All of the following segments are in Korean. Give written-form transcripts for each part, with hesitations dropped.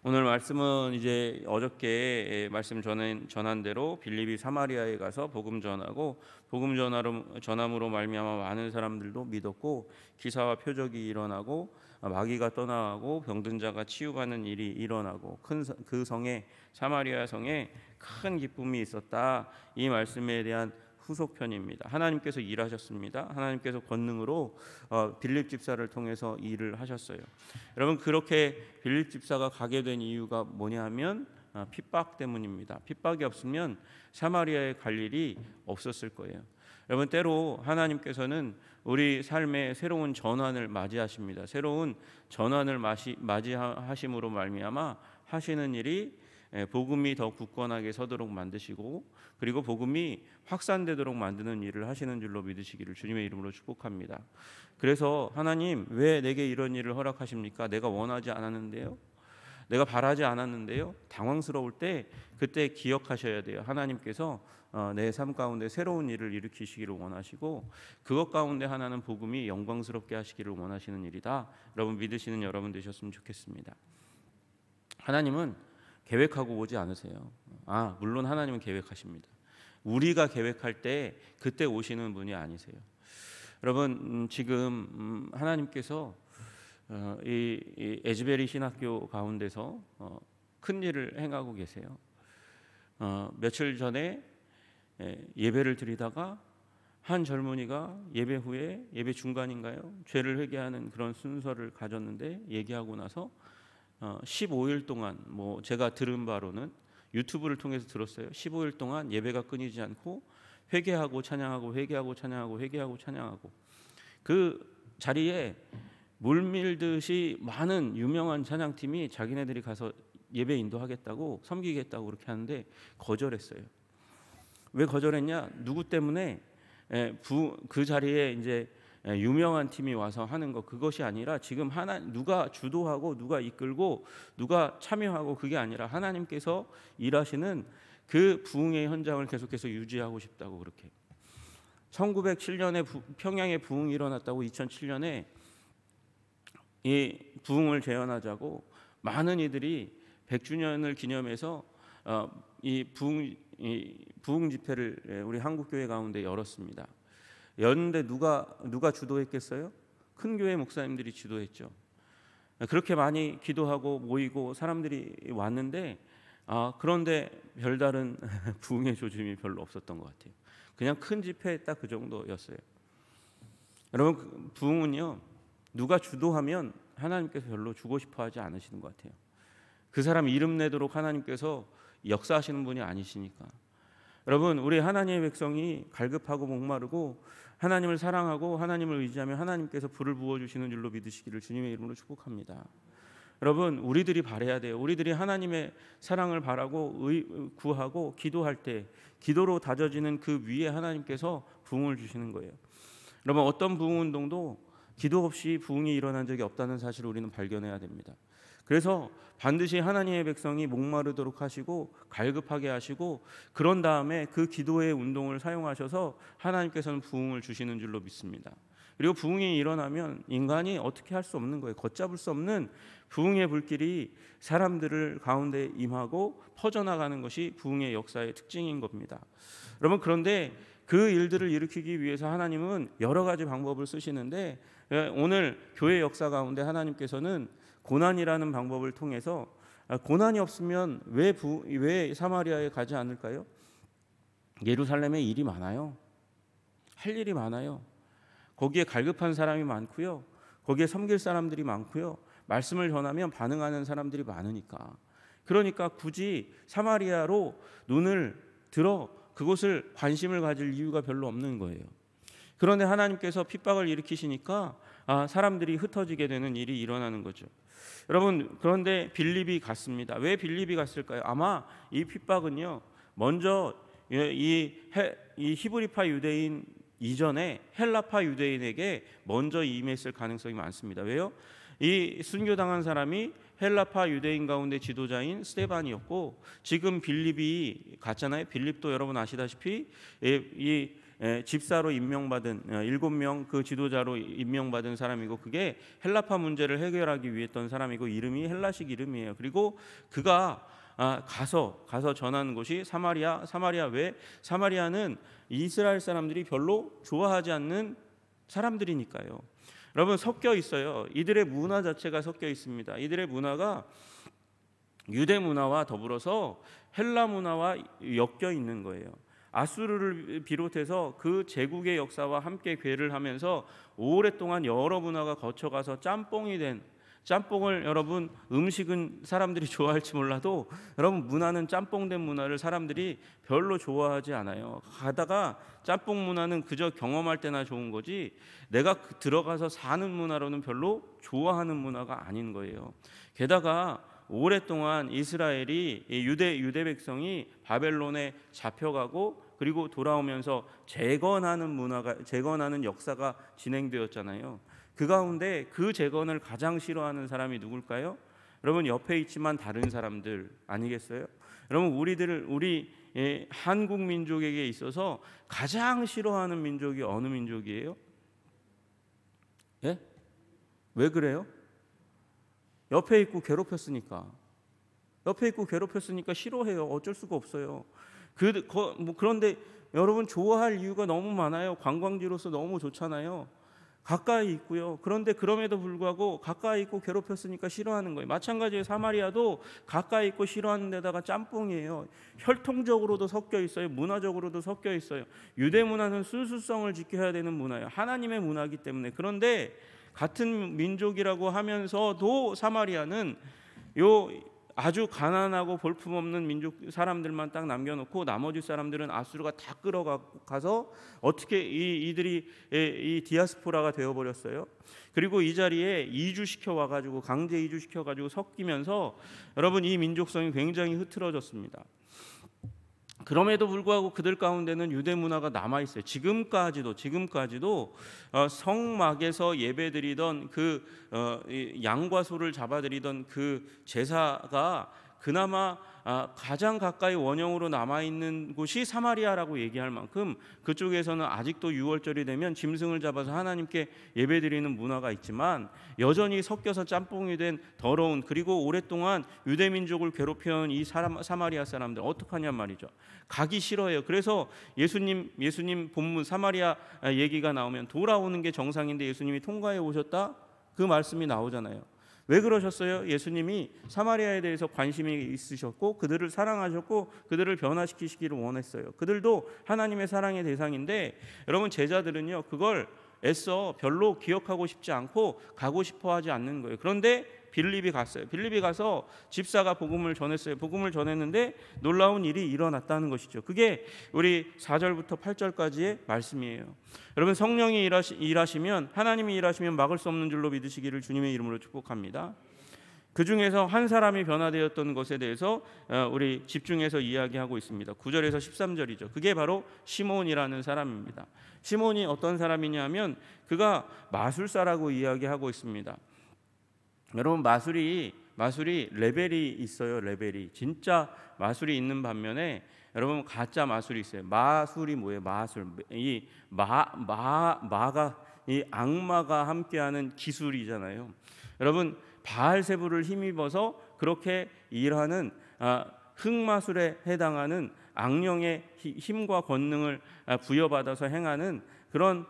오늘 말씀은 이제 어저께 말씀 전한 대로 빌립이 사마리아에 가서 복음 전하고 복음 전함으로 말미암아 많은 사람들도 믿었고 기사와 표적이 일어나고 마귀가 떠나가고 병든 자가 치유받는 일이 일어나고 그 성에 사마리아 성에 큰 기쁨이 있었다. 이 말씀에 대한 후속편입니다. 하나님께서 일하셨습니다. 하나님께서 권능으로 빌립 집사를 통해서 일을 하셨어요. 여러분, 그렇게 빌립 집사가 가게 된 이유가 뭐냐면 핍박 때문입니다. 핍박이 없으면 사마리아에 갈 일이 없었을 거예요. 여러분, 때로 하나님께서는 우리 삶에 새로운 전환을 맞이하십니다. 새로운 전환을 맞이하심으로 말미암아 하시는 일이 복음이 더 굳건하게 서도록 만드시고 그리고 복음이 확산되도록 만드는 일을 하시는 줄로 믿으시기를 주님의 이름으로 축복합니다. 그래서 하나님, 왜 내게 이런 일을 허락하십니까? 내가 원하지 않았는데요. 내가 바라지 않았는데요. 당황스러울 때 그때 기억하셔야 돼요. 하나님께서 내 삶 가운데 새로운 일을 일으키시기를 원하시고 그것 가운데 하나는 복음이 영광스럽게 하시기를 원하시는 일이다. 여러분, 믿으시는 여러분 되셨으면 좋겠습니다. 하나님은 계획하고 오지 않으세요. 물론 하나님은 계획하십니다. 우리가 계획할 때 그때 오시는 분이 아니세요. 여러분, 지금 하나님께서 이 에즈베리 신학교 가운데서 큰 일을 행하고 계세요. 며칠 전에 예배를 드리다가 한 젊은이가 예배 후에 예배 중간인가요? 죄를 회개하는 그런 순서를 가졌는데 얘기하고 나서 15일 동안 제가 들은 바로는 유튜브를 통해서 들었어요. 15일 동안 예배가 끊이지 않고 회개하고 찬양하고 회개하고 찬양하고 회개하고 찬양하고 그 자리에 물밀듯이 많은 유명한 찬양팀이 자기네들이 가서 예배 인도하겠다고 섬기겠다고 그렇게 하는데 거절했어요. 왜 거절했냐? 누구 때문에? 그 자리에 이제 유명한 팀이 와서 하는 거, 그것이 아니라 지금 누가 주도하고 누가 이끌고 누가 참여하고 그게 아니라 하나님께서 일하시는 그 부흥의 현장을 계속해서 유지하고 싶다고. 그렇게 1907년에 평양에 부흥이 일어났다고 2007년에 이 부흥을 재현하자고 많은 이들이 100주년을 기념해서 이 부흥 집회를 우리 한국교회 가운데 열었습니다. 였는데 누가 주도했겠어요? 큰 교회 목사님들이 주도했죠. 그렇게 많이 기도하고 모이고 사람들이 왔는데 그런데 별다른 부흥의 조짐이 별로 없었던 것 같아요. 그냥 큰 집회 딱 그 정도였어요. 여러분, 부흥은요, 누가 주도하면 하나님께서 별로 주고 싶어 하지 않으시는 것 같아요. 그 사람 이름 내도록 하나님께서 역사하시는 분이 아니시니까. 여러분, 우리 하나님의 백성이 갈급하고 목마르고 하나님을 사랑하고 하나님을 의지하며 하나님께서 불을 부어주시는 줄로 믿으시기를 주님의 이름으로 축복합니다. 여러분, 우리들이 바라야 돼요. 우리들이 하나님의 사랑을 바라고 구하고 기도할 때 기도로 다져지는 그 위에 하나님께서 부흥을 주시는 거예요. 여러분, 어떤 부흥 운동도 기도 없이 부흥이 일어난 적이 없다는 사실을 우리는 발견해야 됩니다. 그래서 반드시 하나님의 백성이 목마르도록 하시고 갈급하게 하시고 그런 다음에 그 기도의 운동을 사용하셔서 하나님께서는 부흥을 주시는 줄로 믿습니다. 그리고 부흥이 일어나면 인간이 어떻게 할 수 없는 거예요. 걷잡을 수 없는 부흥의 불길이 사람들을 가운데 임하고 퍼져나가는 것이 부흥의 역사의 특징인 겁니다. 여러분, 그런데 그 일들을 일으키기 위해서 하나님은 여러 가지 방법을 쓰시는데 오늘 교회 역사 가운데 하나님께서는 고난이라는 방법을 통해서 고난이 없으면 왜 사마리아에 가지 않을까요? 예루살렘에 일이 많아요. 할 일이 많아요. 거기에 갈급한 사람이 많고요. 거기에 섬길 사람들이 많고요. 말씀을 전하면 반응하는 사람들이 많으니까. 그러니까 굳이 사마리아로 눈을 들어 그곳을 관심을 가질 이유가 별로 없는 거예요. 그런데 하나님께서 핍박을 일으키시니까 사람들이 흩어지게 되는 일이 일어나는 거죠. 여러분, 그런데 빌립이 갔습니다. 왜 빌립이 갔을까요? 아마 이 핍박은요, 먼저 이 히브리파 유대인 이전에 헬라파 유대인에게 먼저 임했을 가능성이 많습니다. 왜요? 이 순교당한 사람이 헬라파 유대인 가운데 지도자인 스데반이었고 지금 빌립이 갔잖아요. 빌립도 여러분 아시다시피 이 집사로 임명받은 7명 그 지도자로 임명받은 사람이고, 그게 헬라파 문제를 해결하기 위해 했던 사람이고, 이름이 헬라식 이름이에요. 그리고 그가 가서 전하는 곳이 사마리아. 왜? 사마리아는 이스라엘 사람들이 별로 좋아하지 않는 사람들이니까요. 여러분, 섞여 있어요. 이들의 문화 자체가 섞여 있습니다. 이들의 문화가 유대 문화와 더불어서 헬라 문화와 엮여 있는 거예요. 아수르를 비롯해서 그 제국의 역사와 함께 궤를 하면서 오랫동안 여러 문화가 거쳐가서 짬뽕이 된, 짬뽕을 여러분, 음식은 사람들이 좋아할지 몰라도 여러분, 문화는 짬뽕된 문화를 사람들이 별로 좋아하지 않아요. 가다가 짬뽕 문화는 그저 경험할 때나 좋은 거지, 내가 들어가서 사는 문화로는 별로 좋아하는 문화가 아닌 거예요. 게다가 오랫동안 이스라엘이 유대 백성이 바벨론에 잡혀가고 그리고 돌아오면서 재건하는 역사가 진행되었잖아요. 그 가운데 그 재건을 가장 싫어하는 사람이 누굴까요? 여러분, 옆에 있지만 다른 사람들 아니겠어요? 여러분, 우리 한국 민족에게 있어서 가장 싫어하는 민족이 어느 민족이에요? 예? 왜 그래요? 옆에 있고 괴롭혔으니까 싫어해요. 어쩔 수가 없어요. 그런데 여러분, 좋아할 이유가 너무 많아요. 관광지로서 너무 좋잖아요. 가까이 있고요. 그런데 그럼에도 불구하고 가까이 있고 괴롭혔으니까 싫어하는 거예요. 마찬가지로 사마리아도 가까이 있고 싫어하는 데다가 짬뽕이에요. 혈통적으로도 섞여 있어요. 문화적으로도 섞여 있어요. 유대 문화는 순수성을 지켜야 되는 문화예요. 하나님의 문화이기 때문에. 그런데 같은 민족이라고 하면서도 사마리아는 아주 가난하고 볼품없는 민족 사람들만 딱 남겨놓고 나머지 사람들은 아수르가 다 끌어가서 어떻게 이들이 이 디아스포라가 되어버렸어요. 그리고 이 자리에 이주시켜 와가지고, 강제 이주시켜가지고 섞이면서 여러분, 이 민족성이 굉장히 흐트러졌습니다. 그럼에도 불구하고 그들 가운데는 유대 문화가 남아 있어요. 지금까지도 성막에서 예배드리던 그 양과 소를 잡아드리던 그 제사가 그나마 가장 가까이 원형으로 남아있는 곳이 사마리아라고 얘기할 만큼 그쪽에서는 아직도 유월절이 되면 짐승을 잡아서 하나님께 예배드리는 문화가 있지만, 여전히 섞여서 짬뽕이 된 더러운, 그리고 오랫동안 유대민족을 괴롭혀온 이 사마리아 사람들 어떡하냔 말이죠. 가기 싫어해요. 그래서 예수님 본문 사마리아 얘기가 나오면 돌아오는 게 정상인데 예수님이 통과해 오셨다, 그 말씀이 나오잖아요. 왜 그러셨어요? 예수님이 사마리아에 대해서 관심이 있으셨고 그들을 사랑하셨고 그들을 변화시키시기를 원했어요. 그들도 하나님의 사랑의 대상인데, 여러분, 제자들은요 그걸 애써 별로 기억하고 싶지 않고 가고 싶어 하지 않는 거예요. 그런데 빌립이 갔어요. 빌립이 가서 집사가 복음을 전했어요. 복음을 전했는데 놀라운 일이 일어났다는 것이죠. 그게 우리 4절부터 8절까지의 말씀이에요. 여러분, 성령이 일하시면, 하나님이 일하시면 막을 수 없는 줄로 믿으시기를 주님의 이름으로 축복합니다. 그 중에서 한 사람이 변화되었던 것에 대해서 우리 집중해서 이야기하고 있습니다. 9절에서 13절이죠. 그게 바로 시몬이라는 사람입니다. 시몬이 어떤 사람이냐면 그가 마술사라고 이야기하고 있습니다. 여러분, 마술이 레벨이 있어요. 레벨이. 진짜 마술이 있는 반면에 여러분, 가짜 마술이 있어요. 마술이 뭐예요? 마술. 이 악마가 함께하는 기술이잖아요. 여러분, 바알세불을 힘입어서 그렇게 일하는 흑마술에 해당하는 악령의 힘과 권능을 부여받아서 행하는 그런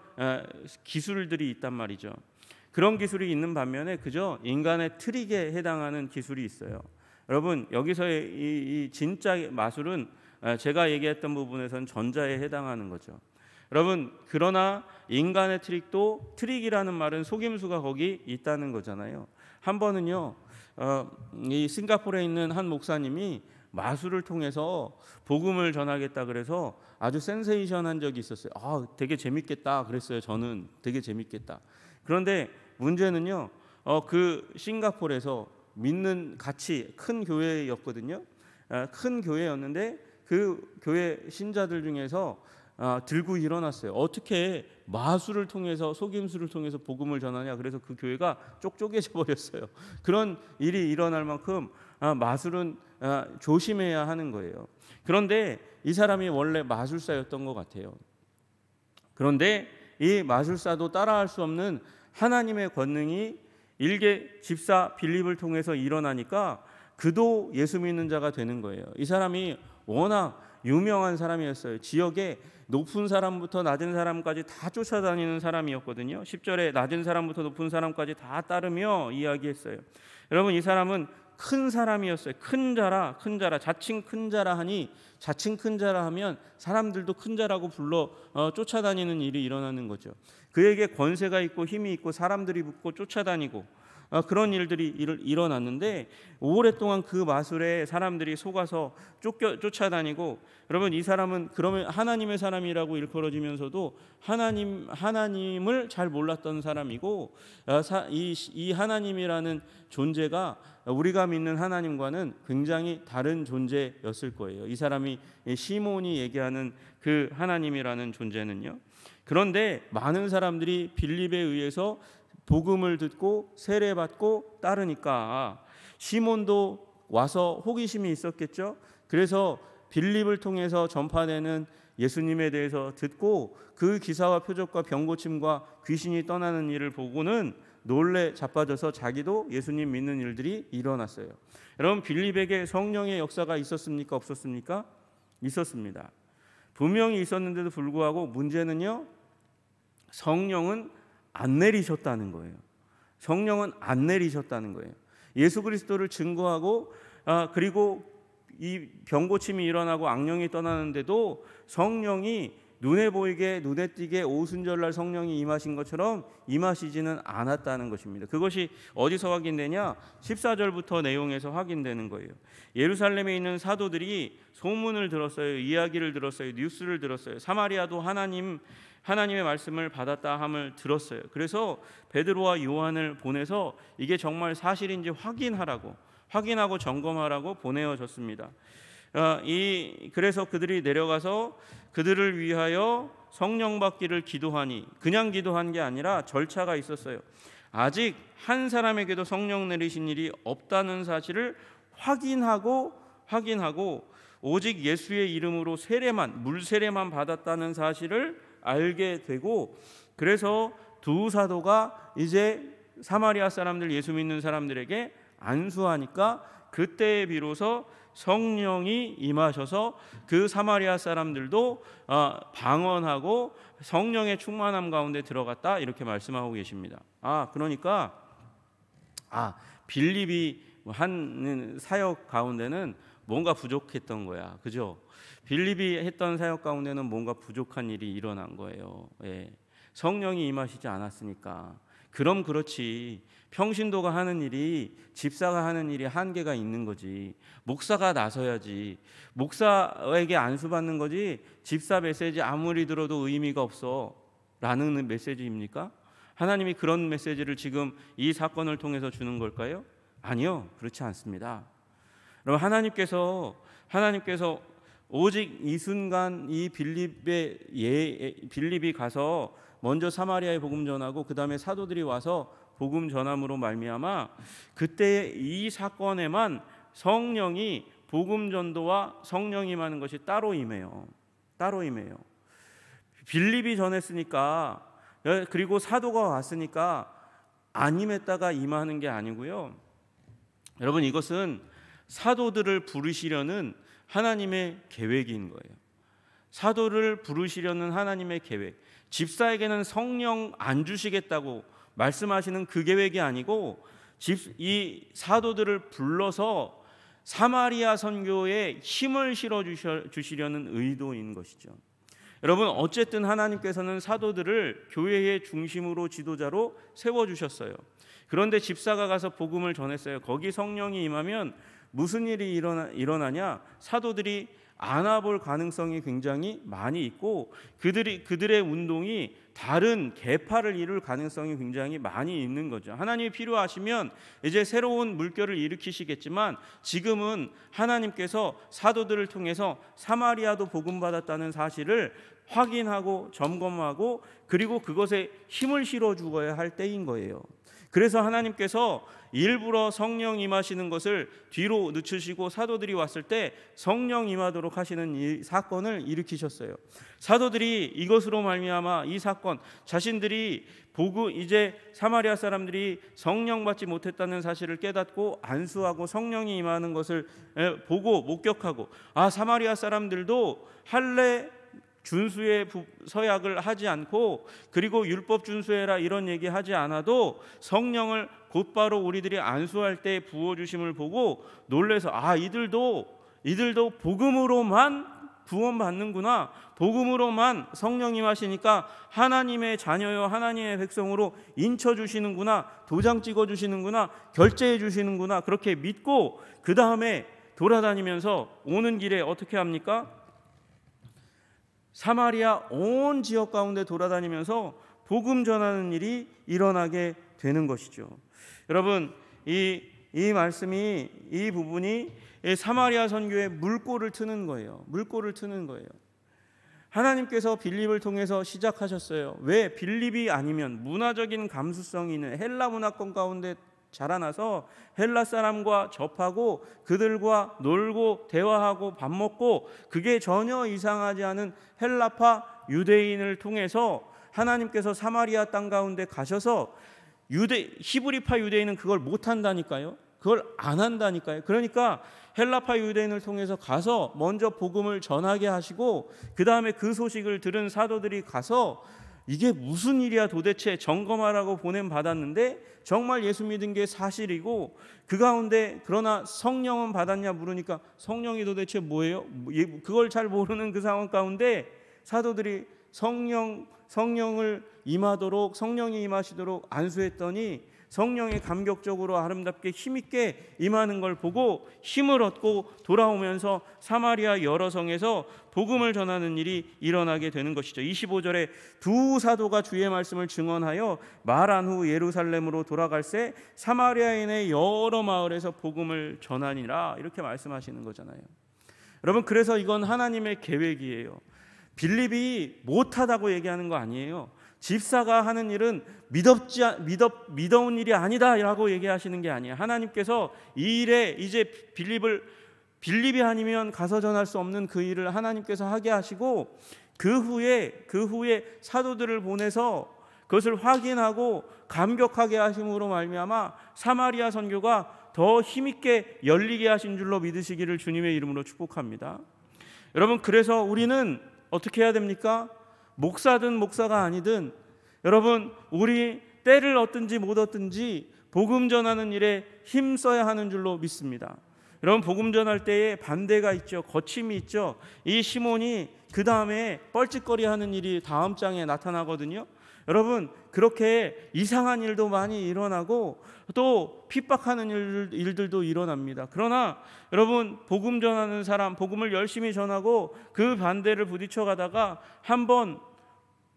기술들이 있단 말이죠. 그런 기술이 있는 반면에 그저 인간의 트릭에 해당하는 기술이 있어요. 여러분, 여기서의 이 진짜 마술은 제가 얘기했던 부분에서는 전자에 해당하는 거죠. 여러분, 그러나 인간의 트릭도, 트릭이라는 말은 속임수가 거기 있다는 거잖아요. 한 번은요, 이 싱가포르에 있는 한 목사님이 마술을 통해서 복음을 전하겠다 그래서 아주 센세이션한 적이 있었어요. 되게 재밌겠다 그랬어요. 저는 되게 재밌겠다. 그런데 문제는요, 그 싱가포르에서 믿는 같이 큰 교회였거든요. 큰 교회였는데 그 교회 신자들 중에서 들고 일어났어요. 어떻게 마술을 통해서, 속임수를 통해서 복음을 전하냐. 그래서 그 교회가 쪽쪽해져 버렸어요. 그런 일이 일어날 만큼 마술은 조심해야 하는 거예요. 그런데 이 사람이 원래 마술사였던 것 같아요. 그런데 이 마술사도 따라할 수 없는 하나님의 권능이 일개 집사 빌립을 통해서 일어나니까 그도 예수 믿는 자가 되는 거예요. 이 사람이 워낙 유명한 사람이었어요. 지역에 높은 사람부터 낮은 사람까지 다 쫓아다니는 사람이었거든요. 10절에 낮은 사람부터 높은 사람까지 다 따르며 이야기했어요. 여러분, 이 사람은 큰 사람이었어요. 큰 자라, 자칭 큰 자라 하니, 자칭 큰 자라 하면 사람들도 큰 자라고 불러 쫓아다니는 일이 일어나는 거죠. 그에게 권세가 있고 힘이 있고 사람들이 붙고 쫓아다니고 그런 일들이 일어났는데, 오랫동안 그 마술에 사람들이 속아서 쫓아다니고, 여러분, 이 사람은 그러면 하나님의 사람이라고 일컬어지면서도 하나님을 잘 몰랐던 사람이고, 이 하나님이라는 존재가 우리가 믿는 하나님과는 굉장히 다른 존재였을 거예요. 이 사람이 시몬이 얘기하는 그 하나님이라는 존재는요. 그런데 많은 사람들이 빌립에 의해서 복음을 듣고 세례받고 따르니까 시몬도 와서 호기심이 있었겠죠. 그래서 빌립을 통해서 전파되는 예수님에 대해서 듣고 그 기사와 표적과 병고침과 귀신이 떠나는 일을 보고는 놀래 자빠져서 자기도 예수님 믿는 일들이 일어났어요. 여러분, 빌립에게 성령의 역사가 있었습니까? 없었습니까? 있었습니다. 분명히 있었는데도 불구하고 문제는요, 성령은 안 내리셨다는 거예요. 성령은 안 내리셨다는 거예요. 예수 그리스도를 증거하고 그리고 이 병고침이 일어나고 악령이 떠나는데도 성령이 눈에 보이게 눈에 띄게 오순절날 성령이 임하신 것처럼 임하시지는 않았다는 것입니다. 그것이 어디서 확인되냐? 14절부터 내용에서 확인되는 거예요. 예루살렘에 있는 사도들이 소문을 들었어요. 이야기를 들었어요. 뉴스를 들었어요. 사마리아도 하나님의 말씀을 받았다 함을 들었어요. 그래서 베드로와 요한을 보내서 이게 정말 사실인지 확인하고 점검하라고 보내어졌습니다. 그래서 그들이 내려가서 그들을 위하여 성령 받기를 기도하니, 그냥 기도한 게 아니라 절차가 있었어요. 아직 한 사람에게도 성령 내리신 일이 없다는 사실을 확인하고 오직 예수의 이름으로 물 세례만 받았다는 사실을 알게 되고, 그래서 두 사도가 이제 사마리아 사람들, 예수 믿는 사람들에게 안수하니까 그때에 비로소 성령이 임하셔서 그 사마리아 사람들도 방언하고 성령의 충만함 가운데 들어갔다, 이렇게 말씀하고 계십니다. 그러니까 빌립이 한 사역 가운데는 뭔가 부족했던 거야, 그죠? 빌립이 했던 사역 가운데는 뭔가 부족한 일이 일어난 거예요. 성령이 임하시지 않았으니까. 그럼 그렇지, 평신도가 하는 일이, 집사가 하는 일이 한계가 있는 거지. 목사가 나서야지. 목사에게 안수받는 거지, 집사 메시지 아무리 들어도 의미가 없어 라는 메시지입니까? 하나님이 그런 메시지를 지금 이 사건을 통해서 주는 걸까요? 아니요, 그렇지 않습니다. 여러분, 하나님께서 오직 이 순간 이 빌립이 가서 먼저 사마리아에 복음 전하고 그 다음에 사도들이 와서 복음 전함으로 말미암아 그때 이 사건에만 성령이, 복음 전도와 성령이 임하는 것이 따로 임해요. 빌립이 전했으니까, 그리고 사도가 왔으니까 안 임했다가 임하는 게 아니고요. 여러분, 이것은 사도들을 부르시려는 하나님의 계획인 거예요. 사도를 부르시려는 하나님의 계획. 집사에게는 성령 안 주시겠다고 말씀하시는 그 계획이 아니고, 이 사도들을 불러서 사마리아 선교에 힘을 실어 주시려는 의도인 것이죠. 여러분, 어쨌든 하나님께서는 사도들을 교회의 중심으로 지도자로 세워주셨어요. 그런데 집사가 가서 복음을 전했어요. 거기 성령이 임하면 무슨 일이 일어나냐? 사도들이 안아볼 가능성이 굉장히 많이 있고, 그들의 운동이 다른 계파를 이룰 가능성이 굉장히 많이 있는 거죠. 하나님이 필요하시면 이제 새로운 물결을 일으키시겠지만, 지금은 하나님께서 사도들을 통해서 사마리아도 복음받았다는 사실을 확인하고 점검하고 그리고 그것에 힘을 실어 주어야 할 때인 거예요. 그래서 하나님께서 일부러 성령 임하시는 것을 뒤로 늦추시고 사도들이 왔을 때 성령 임하도록 하시는 이 사건을 일으키셨어요. 사도들이 이것으로 말미암아 이 사건, 자신들이 이제 사마리아 사람들이 성령 받지 못했다는 사실을 깨닫고 안수하고 성령이 임하는 것을 보고 목격하고, 사마리아 사람들도 할례 준수의 서약을 하지 않고, 그리고 율법 준수해라 이런 얘기하지 않아도 성령을 곧바로 우리들이 안수할 때 부어주심을 보고 놀래서 이들도 복음으로만 구원받는구나, 복음으로만 성령 임하시니까 하나님의 자녀요 하나님의 백성으로 인쳐주시는구나, 도장 찍어주시는구나, 결제해주시는구나, 그렇게 믿고 그 다음에 돌아다니면서 오는 길에 어떻게 합니까? 사마리아 온 지역 가운데 돌아다니면서 복음 전하는 일이 일어나게 되는 것이죠. 여러분, 이 말씀이, 이 부분이 사마리아 선교의 물꼬를 트는 거예요. 물꼬를 트는 거예요. 하나님께서 빌립을 통해서 시작하셨어요. 왜? 빌립이 아니면 문화적인 감수성이 있는 헬라 문화권 가운데 자라나서 헬라 사람과 접하고 그들과 놀고 대화하고 밥 먹고, 그게 전혀 이상하지 않은 헬라파 유대인을 통해서 하나님께서 사마리아 땅 가운데 가셔서 히브리파 유대인은 그걸 못한다니까요. 그걸 안 한다니까요. 그러니까 헬라파 유대인을 통해서 가서 먼저 복음을 전하게 하시고, 그 다음에 그 소식을 들은 사도들이 가서 이게 무슨 일이야 도대체 점검하라고 보냄받았는데 정말 예수 믿은 게 사실이고, 그 가운데 그러나 성령은 받았냐 물으니까 성령이 도대체 뭐예요? 그걸 잘 모르는 그 상황 가운데 사도들이 성령을 임하도록, 성령이 임하시도록 안수했더니 성령이 감격적으로 아름답게 힘있게 임하는 걸 보고 힘을 얻고 돌아오면서 사마리아 여러 성에서 복음을 전하는 일이 일어나게 되는 것이죠. 25절에 두 사도가 주의 말씀을 증언하여 말한 후 예루살렘으로 돌아갈새 사마리아인의 여러 마을에서 복음을 전하니라, 이렇게 말씀하시는 거잖아요. 여러분, 그래서 이건 하나님의 계획이에요. 빌립이 못하다고 얘기하는 거 아니에요. 집사가 하는 일은 믿어온 일이 아니다 라고 얘기하시는 게 아니에요. 하나님께서 이 일에 이제 빌립이 아니면 가서 전할 수 없는 그 일을 하나님께서 하게 하시고, 그 후에 사도들을 보내서 그것을 확인하고 감격하게 하심으로 말미암아 사마리아 선교가 더 힘있게 열리게 하신 줄로 믿으시기를 주님의 이름으로 축복합니다. 여러분, 그래서 우리는 어떻게 해야 됩니까? 목사든 목사가 아니든 여러분, 우리 때를 얻든지 못 얻든지 복음 전하는 일에 힘써야 하는 줄로 믿습니다. 여러분, 복음 전할 때에 반대가 있죠. 거침이 있죠. 이 시몬이 그 다음에 뻘짓거리하는 일이 다음 장에 나타나거든요. 여러분, 그렇게 이상한 일도 많이 일어나고 또 핍박하는 일들도 일어납니다. 그러나 여러분, 복음 전하는 사람, 복음을 열심히 전하고 그 반대를 부딪혀가다가 한번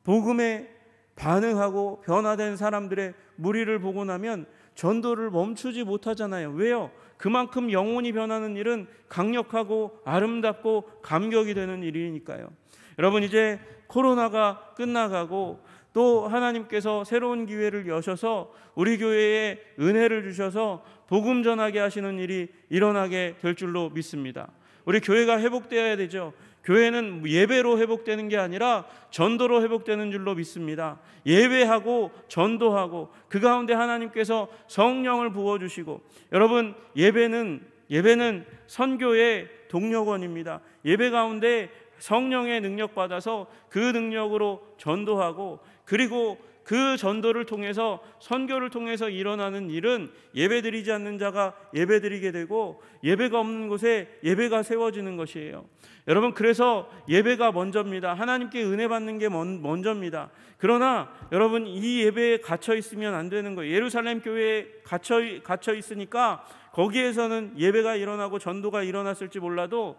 복음에 반응하고 변화된 사람들의 무리를 보고 나면 전도를 멈추지 못하잖아요. 왜요? 그만큼 영혼이 변하는 일은 강력하고 아름답고 감격이 되는 일이니까요. 여러분, 이제 코로나가 끝나가고 또 하나님께서 새로운 기회를 여셔서 우리 교회에 은혜를 주셔서 복음 전하게 하시는 일이 일어나게 될 줄로 믿습니다. 우리 교회가 회복되어야 되죠. 교회는 예배로 회복되는 게 아니라 전도로 회복되는 줄로 믿습니다. 예배하고 전도하고 그 가운데 하나님께서 성령을 부어주시고, 여러분, 예배는 선교의 동력원입니다. 예배 가운데 성령의 능력 받아서 그 능력으로 전도하고, 그리고 그 전도를 통해서, 선교를 통해서 일어나는 일은 예배드리지 않는 자가 예배드리게 되고 예배가 없는 곳에 예배가 세워지는 것이에요. 여러분, 그래서 예배가 먼저입니다. 하나님께 은혜 받는 게 먼저입니다. 그러나 여러분, 이 예배에 갇혀 있으면 안 되는 거예요. 예루살렘 교회에 갇혀 있으니까 거기에서는 예배가 일어나고 전도가 일어났을지 몰라도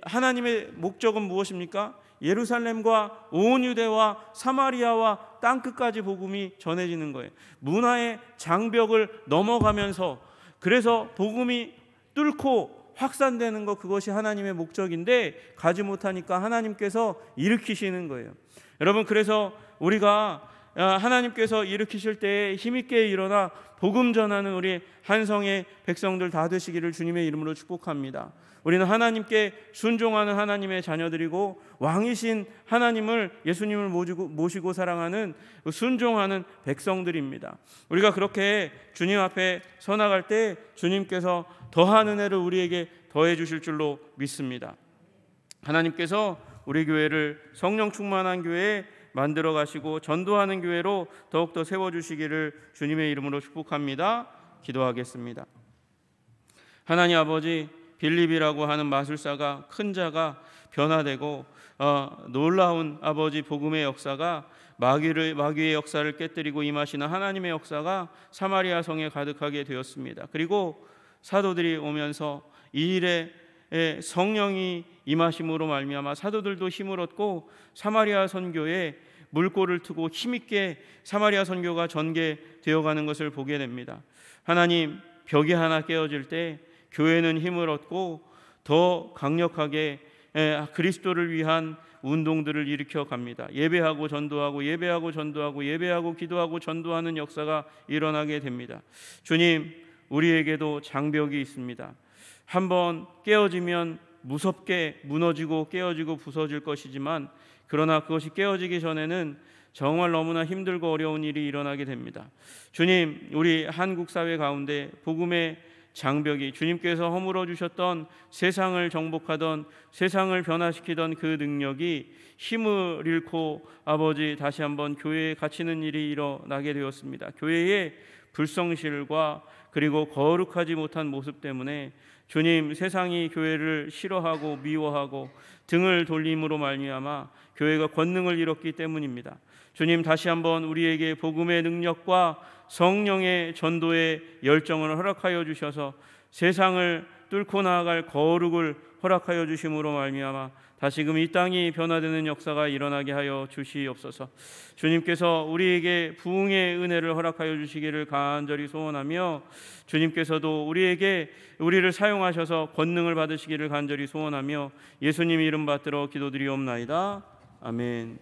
하나님의 목적은 무엇입니까? 예루살렘과 온 유대와 사마리아와 땅끝까지 복음이 전해지는 거예요. 문화의 장벽을 넘어가면서, 그래서 복음이 뚫고 확산되는 것, 그것이 하나님의 목적인데 가지 못하니까 하나님께서 일으키시는 거예요. 여러분, 그래서 우리가 하나님께서 일으키실 때에 힘있게 일어나 복음 전하는 우리 한성의 백성들 다 되시기를 주님의 이름으로 축복합니다. 우리는 하나님께 순종하는 하나님의 자녀들이고 왕이신 하나님을, 예수님을 모시고 사랑하는 순종하는 백성들입니다. 우리가 그렇게 주님 앞에 서 나갈 때 주님께서 더한 은혜를 우리에게 더해 주실 줄로 믿습니다. 하나님께서 우리 교회를 성령 충만한 교회에 만들어 가시고 전도하는 교회로 더욱더 세워주시기를 주님의 이름으로 축복합니다. 기도하겠습니다. 하나님 아버지, 빌립이라고 하는 마술사가, 큰 자가 변화되고 놀라운 아버지 복음의 역사가, 마귀의 역사를 깨뜨리고 임하시는 하나님의 역사가 사마리아 성에 가득하게 되었습니다. 그리고 사도들이 오면서 이 일에 성령이 임하심으로 말미암아 사도들도 힘을 얻고 사마리아 선교에 물꼬를 트고 힘있게 사마리아 선교가 전개되어가는 것을 보게 됩니다. 하나님, 벽이 하나 깨어질 때 교회는 힘을 얻고 더 강력하게 그리스도를 위한 운동들을 일으켜 갑니다. 예배하고 전도하고, 예배하고 전도하고, 예배하고 기도하고 전도하는 역사가 일어나게 됩니다. 주님, 우리에게도 장벽이 있습니다. 한번 깨어지면 무섭게 무너지고 깨어지고 부서질 것이지만, 그러나 그것이 깨어지기 전에는 정말 너무나 힘들고 어려운 일이 일어나게 됩니다. 주님, 우리 한국 사회 가운데 복음의 장벽이, 주님께서 허물어 주셨던 세상을 정복하던, 세상을 변화시키던 그 능력이 힘을 잃고 아버지 다시 한번 교회에 갇히는 일이 일어나게 되었습니다. 교회의 불성실과 그리고 거룩하지 못한 모습 때문에 주님, 세상이 교회를 싫어하고 미워하고 등을 돌림으로 말미암아 교회가 권능을 잃었기 때문입니다. 주님, 다시 한번 우리에게 복음의 능력과 성령의 전도의 열정을 허락하여 주셔서 세상을 뚫고 나아갈 거룩을 허락하여 주심으로 말미암아 다시금 이 땅이 변화되는 역사가 일어나게 하여 주시옵소서. 주님께서 우리에게 부흥의 은혜를 허락하여 주시기를 간절히 소원하며, 주님께서도 우리를 사용하셔서 권능을 받으시기를 간절히 소원하며 예수님 이름 받들어 기도드리옵나이다. 아멘.